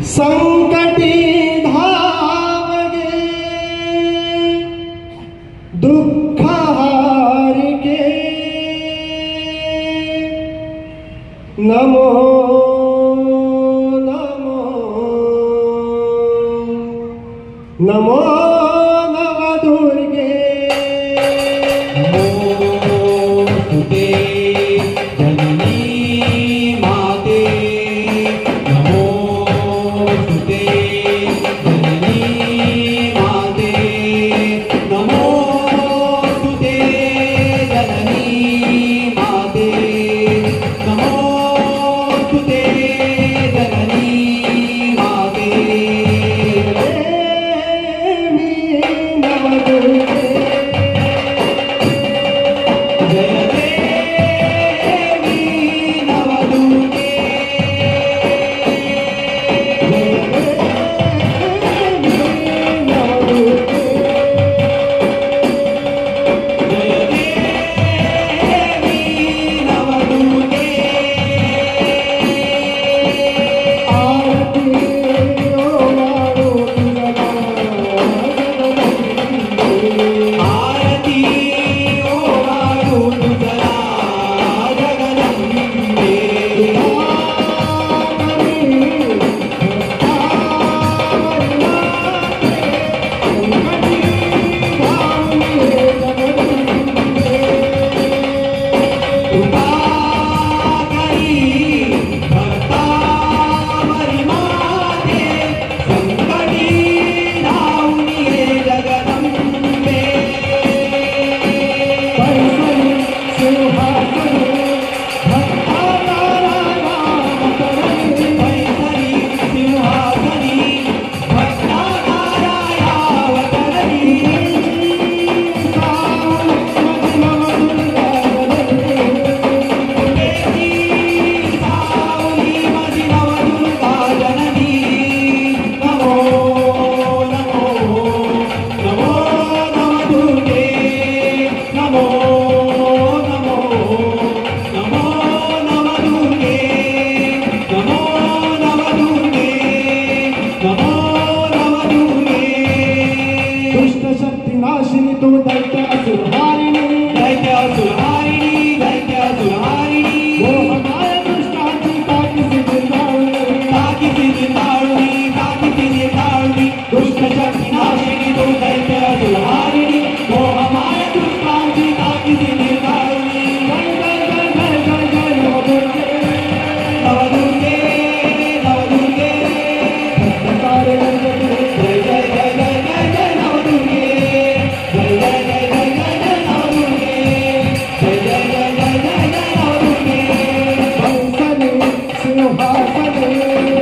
संकटी धावगे दुःख हारिके नमो नमो नमो नवदुर्गे नमोस्तुते जननी माते नमोस्तुते जननी माते नमोस्तुते जननी माते नमोस्तुते जननी माते शक्तिनाशिनी तू दैत्य असुरहारिणी दैत्य असुरहारिणी दैत्य असुरहारिणी मोहमाया दुष्टांची ताकीसी जिंदाळणी दुष्ट शक्तिनाशिनी तू दैत्य असुरहारिणी मोहमाया दुष्टांची ताकीसी जिंदाळणी नवदुर्गे नवदुर्गे भक्तकारे नवदुर्गे जय जय जय जय जय जय नवदुर्गे जय जय जय जय जय जय नवदुर्गे जय जय जय जय जय जय नवदुर्गे हंसने सिंहासने